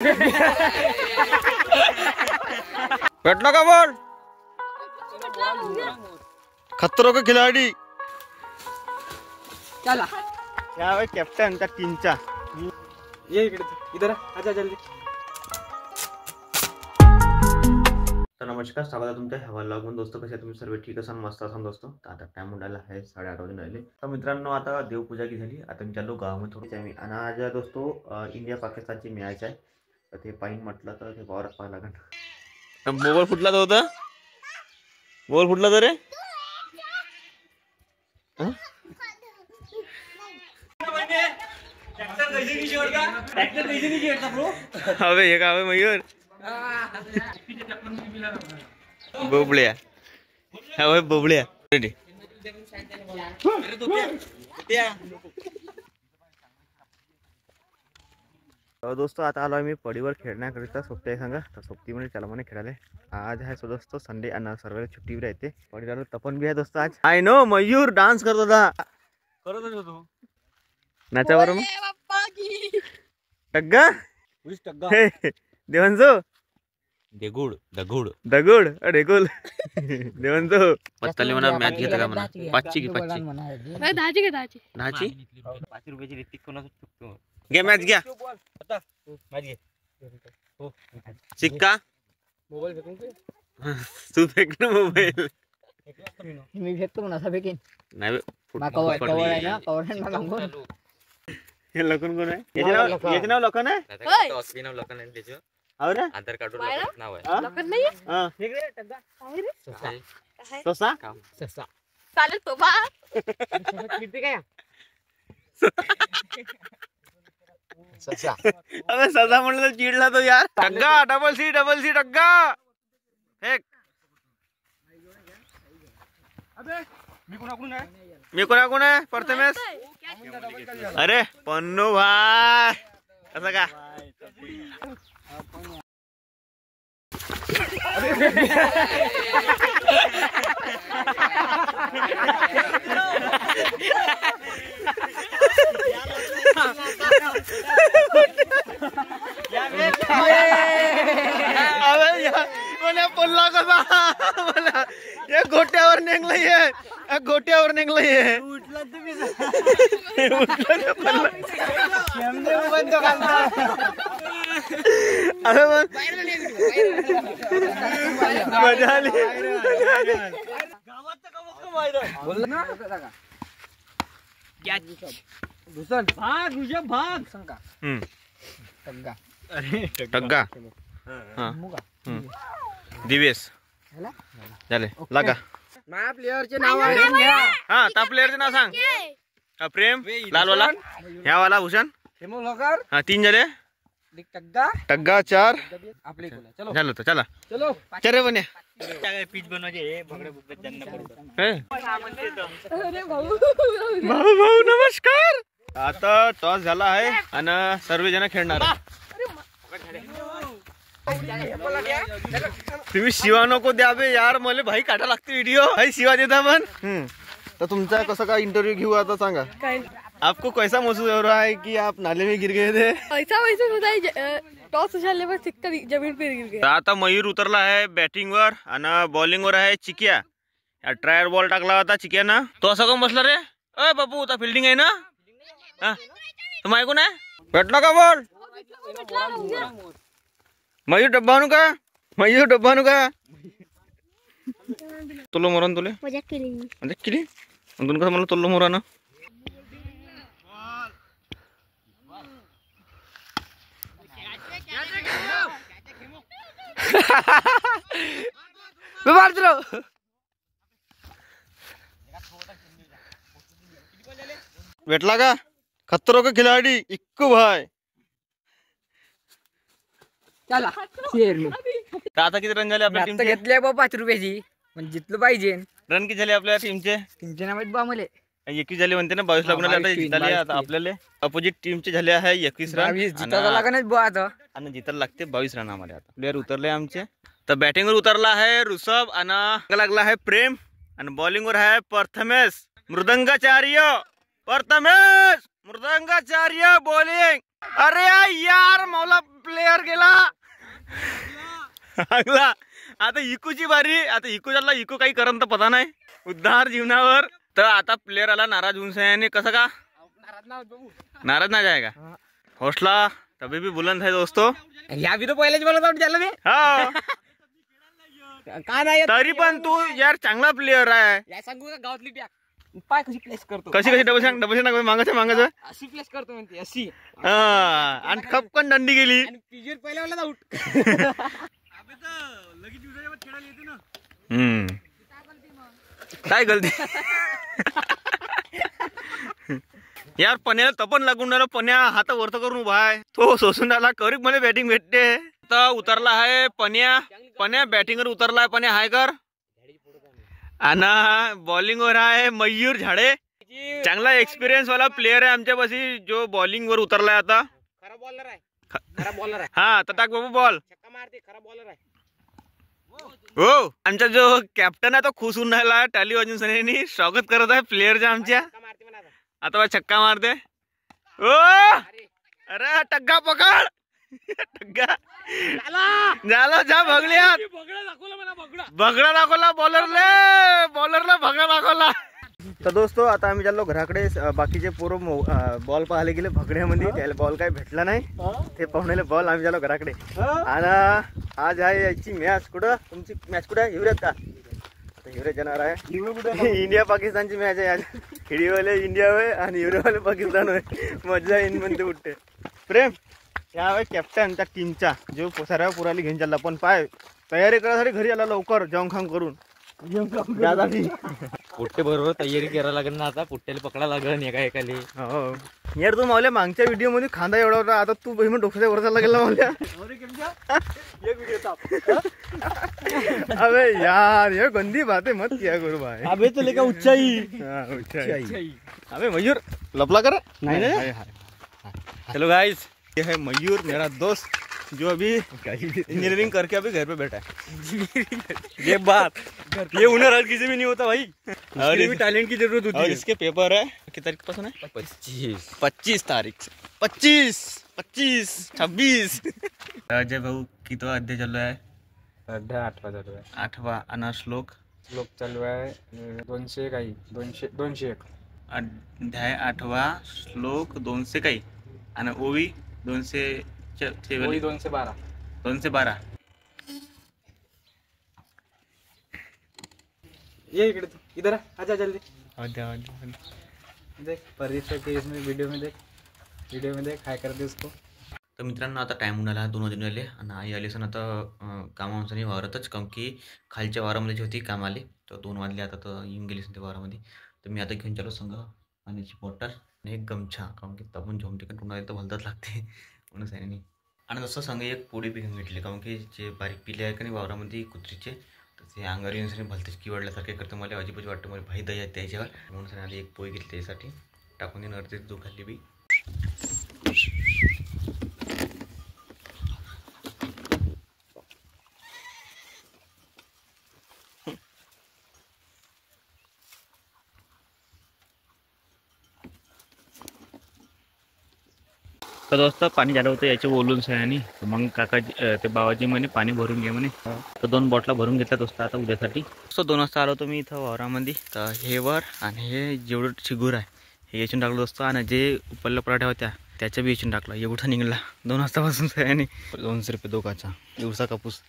भेटला का बॉल? खतरों का खिलाड़ी चला क्या भाई कॅप्टन त्या टीमचा ये इधर आजा जल्दी। तर नमस्कार, स्वागत आहे तुमच्या ह्या व्लॉगमध्ये। दोस्तों कसे तुम्ही सर्व ठीक असाल, मस्त असाल दोस्तों। तर आता टाइम उडाला आहे 8:30 वाजून राहिले। तर मित्रांनो आता देवपूजा की झाली, आता मी चाललो गावामध्ये थोडीशी आम्ही। आणि आज दोस्तों इंडिया पाकिस्तानची मॅच आहे, तर ते पाहिजे म्हटलं तर ते वावरात पाहायला लागेल। मोबाईल फुटला तर होता, मोबाईल फुटला तर रे हवे हे का हवे मयूर बोबड्या हवे बोबड्या रेडी। दोस्तों आता आलो आम्ही पडीवर खेळण्याकरिता। सोबती आहे सांगा, तर सोबतीमध्ये चला म्हणे खेळायला। आज आहे सो दोस्तों संडे आणि सर्व छुट्टीवर येते। पडीवर तपन भी आहे दोस्तों आज। आय नो मयूर डान्स करत होता, करतच होतो नाचावर मग टग्गा देवांचो देगुड दगुड दगुड ढेकुल देवांचो पत्ताली म्हणा मॅच घेता का म्हणा पाचची की पाचची दहाची का दहाची दहाची 5 रुपयाची रितिक कोणाचं चुकतो घे मॅच घ्या मॅच घे चिक्का मोबाईल फेकून तू फेक ना मोबाईल मी फेकतो म्हणा असं फेकीन नाही कवर आहे ना कवर आहे ना मागून। हे लखन कोण आहे? याचे नाव लखन आहे? होय नाव लखन आहे त्याचं। हो रे आधार कार्डवर लखन नाव आहे। लखन नाही हां हे रे टग्गा काय रे ससा ससा चालेल तो बा किती काय ससा। अबे ससा म्हणलं तर चिडला तो यार। टग्गा डबल सी टग्गा एक अबे मी कोणाकडून आहे प्रथमेश। अरे पन्नू भाई असं का पडला कसा मला या गोट्यावर निघलंय, गोट्यावर निघलंय उठला तुम्ही अरे मजा आली भाग ऋषभ भाग सांगा टग्गा अरे टग्गा हां दिवेश झाले लागा माझ्या प्लेयरचे नाव आहे हा त्या प्लेयरचे नाव सांग। प्रेम लालवाला ह्या वाला भूषण हेमोलकर हा 3 झाले टग्गा टग्गा 4 आपले चलो झालं तर चला चलो चरे बने पीच बनवायचे हे बगडे बुगडे त्यांना अरे भाऊ भाऊ भाऊ नमस्कार। आता टॉस झाला आहे आणि सर्व जण खेळणार आहे। तुम्ही शिवा नको द्या बे यार, मला भाई काढा लागते व्हिडिओ भाई शिवा देता पण। तर तुमचा कसं काय इंटरव्यू घेऊ आता सांगा। आपको कैसा महसूस हो रहा है कि आप नाले में गिर गए थे? ऐसा वैसे होता है, टॉस उछालने पर सिक्का जमीन पे गिर गया। आता मयूर उतरला आहे बॅटिंग वर आणि बॉलिंग वर आहे चिकिया। ट्रायल बॉल टाकला होता चिकियाना, तो असं कम बसला रे। अय बापू आता फिल्डिंग आहे ना, तुम ऐकून आहे भेटला का बॉल? मयूर डब्बा आणू का? मयूर डब्बा आणू का? तुला मोरान तुले मजा केली दोन कसं मला तुला मोरान भेटला का? खतरों का खिलाड़ी इक्कू भाई चला शेर मी आता किती रन झाले आपल्या टीमचे? घेतले बा 5 रुपयाची पण जितलं पाहिजे। रन किती झाले आपल्या टीमचे? तुमच्या नावात बा मले 21 झाले म्हणते ना, 22 लागून आले आता जिताले। आता आपल्याला अपोजिट टीमचे झाले आहे 21 रन जितायला लागणार बा आता आणि जितायला लागते 22 रन आम्हाला। आता प्लेयर उतरले आमचे। तर बॅटिंग वर उतरला आहे ऋषभ आणि लागला आहे प्रेम आणि बॉलिंग वर आहे प्रथमेश मृदंगाचार्य। प्रथमेश मृदंगाचार्य बॉलिंग अरे यार मौला प्लेयर गेला. चांगला. आता इकूची बारी. आता इकू झाला. इकू काही करन तर पता नाही. उद्धार जीवनावर. तर आता प्लेयर आला नाराज होऊन सयाने. कसं का नाराज नाही जाएगा. हौसला तभी भी बुलंद है दोस्तों. या भी तो पहिलेच बोलत आहोत त्याला मी. हा का नाही येत? तरी पण तू यार चांगला प्लेयर आहे. या सांगू का गावातली टॅक पाय कशी प्लेस करतो. कशी डबल सांग मागायचं. अशी प्लेस करतो म्हणते अशी. आणि खपकन दंडी गेली. आणि पिजर पहिल्या वेळेला आउट. काय गलती यार. पण्याला तपन लागून राहिला. पण्या हात वरत करून उभा आहे. तो सोसून राहिला. करीक मध्ये बॅटिंग भेटते. तर उतरला आहे पण्या बॅटिंगवर उतरला आहे. पण्या हाय कर. आणि बॉलिंग वर आहे मयूर झाडे. चांगला एक्सपिरियन्स वाला प्लेयर आहे आमच्यापाशी जो बॉलिंग वर उतरलाय आता. खराब बॉलर आहे. खराब बॉलर आहे. हा तर टाक बाबू बॉल. छक्का मारते. खराब बॉलर आहे. हो आमचा जो कॅप्टन आहे तो खुश होऊन राहिला. टाली वाजून सगळ्यांनी स्वागत करत आहे प्लेयरच्या आमच्या. छक्का मारते म्हणा आता. आता छक्का मारते. ओ अरे टग्गा पकड. टग्गा झाला. जा भगल्यात. भगडा दाखवला बॉलरला भगडा दाखवला. तर दोस्तो आता आम्ही चाललो घराकडे. बाकीचे पोरं बॉल पाहायला गेले भगड्यामध्ये. त्याला बॉल काही भेटला नाही. ते पाहुण्याला बॉल आम्ही चाललो घराकडे. आणि आज आहे याची मॅच. कुठं तुमची मॅच कुठं आहे? हिवऱ्यात का? आता हिवऱ्यात जाणार आहे. इंडिया पाकिस्तानची मॅच आहे आज. हिडीवाले इंडिया होय आणि हिवरेवाले पाकिस्तान होय. मजा येईन म्हणते उठते. प्रेम या कॅप्टन त्या टीमचा जो साऱ्या पुराली घेऊन चालला. पण पाय तयारी करायसाठी घरी आला लवकर जाऊन खांग करून. पुट्टे बरोबर तयारी करायला लागेल ना आता. पुट्ट्याला पकडा लागेल एका एकाले. हो यार तू मावल्या मागच्या व्हिडिओ मध्ये खांदा एवढा होता. आता तू बहिण डोक्याच्या वर चालला गेला मावल्या. अबे यार ये गंदी बात है मत किया करू भाई. अबे तो लेका ऊंचाई. अबे मयूर लपला कर. नहीं. हेलो गाइस ये है मयूर मेरा दोस्त जो अभी इंजीनियरिंग करके अभी घर पे बैठा है. ये बात ये हुनर हर किसी में नहीं होता भाई. और भी टैलेंट की जरूरत होती है. इसके पेपर है कितनी तारीख पासून है? 25 तारीख से 25 26. अजय भाऊ किती अध्याय चालू आहे? सध्या 8वा चालू आहे. 8वा. आणि श्लोक चालू आहे 200 काही 201. अध्याय 8वा श्लोक 200 काही. आणि ओवी 212. ये इकडे तू. इधर आजा जल्दी. देख परीक्षा के इसमें वीडियो में देख काय करते उसको. तर मित्रांनो आता टाइम होऊन आला 2 वाजून आले. आणि आई आली सण आता कामानुसार वावरतच. कारण की खालच्या वारामध्ये जी होती काम आली तर 2 वाजले. आता तर येऊन गेली ते वारामध्ये. तर मी आता घेऊन चालू संघ पाण्याची बॉटल आणि एक गमछा. कारण की तापून झोमते का टुणाला तर भलताच लागते म्हणून सांगितलं. आणि जसं संघ एक पोळी बी घेऊन घेतली. कारण की जे बारीक पिले आहे का नाही वावरामध्ये कुत्रीचे तर ते अंगावर येऊन भलतेच किवडल्यासारखे करतं. मला अजिबात वाटतं मला भाई दही आहे त्याच्यावर म्हणून सांगितलं एक पोळी घेतली त्यासाठी. टाकून देणार ते जो खाल्ली बी. तर दोस्त पाणी झालं होतं याचे बोलून सह्यानी. मग काकाजी ते बाबाजी म्हणे पाणी भरून घे म्हणे. तर 2 बॉटला भरून घेतल्या दोस्त आता उद्यासाठी. सो 2 वाजता आलो होतो मी इथं वावरामध्ये. तर हे वर आणि हे जेवढं चिगूर आहे हे याच्याून टाकलं दोस्त. आणि जे उपल्ल्या पराठ्या होत्या त्याच्या बी याच्याून टाकला. एवढा निघाला 2 वाजतापासून सह्यानी. 200 रुपये दोघाचा दिवसा कापूस.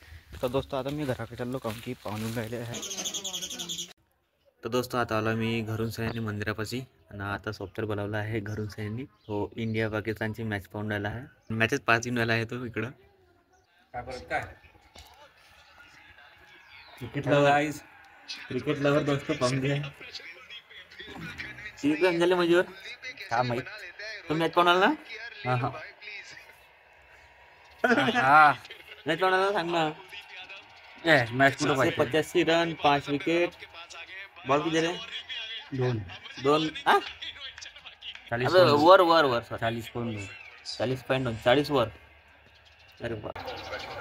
तर दोस्त आता मी घराकडे चाललो कारण की पाहून राहिले आहे. तर दोस्त आता आलो मी घरून सह्यानी मंदिरापाशी. आणि आता सॉफ्टवेअर बोलावला आहे घरून सह्यांनी. तो इंडिया पाकिस्तानची मॅच पाहून राहिला आहे. मॅचेस 5 येऊन राहिला आहे तो इकडं. काय क्रिकेट लवर दोस्त पाहून घ्या. झाले मजूर हा माहित. तो मॅच पाहून आला ना. हा मॅच पाहून आला सांग ना. मॅच कुठं पाहिजे. 85 रन 5 विकेट. बॉल किती झाले? 2 वर 40 वर. अरे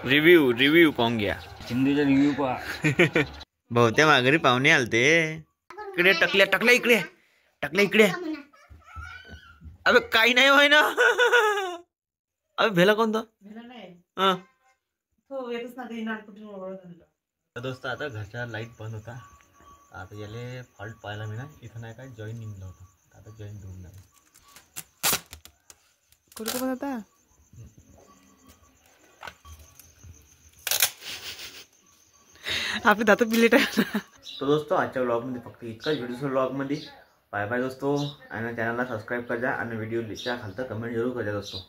रिव्ह्यू पाहून घ्या. हिंदीचा रिव्ह्यू पहा. बहुत्या माघारी पाहुणे आलते. इकडे टकल्या इकडे. अबे काही नाही होय ना. अबे भेला कोणता हा तर दोस्त आता घरच्या लाईट बंद होता. आता याले फॉल्ट पाहायला मी ना इथं नाही काय जॉईन निघला होता. आता जॉईन देऊन नाही कुठं पण आता आपले दात बिलेट आहे. तो दोस्तो आजच्या व्लॉगमध्ये फक्त इतकाच व्हिडिओ व्लॉगमध्ये. बाय बाय दोस्तो. आणि चॅनलला सबस्क्राईब करा आणि व्हिडिओच्या खालतं कमेंट जरूर करा दोस्तो.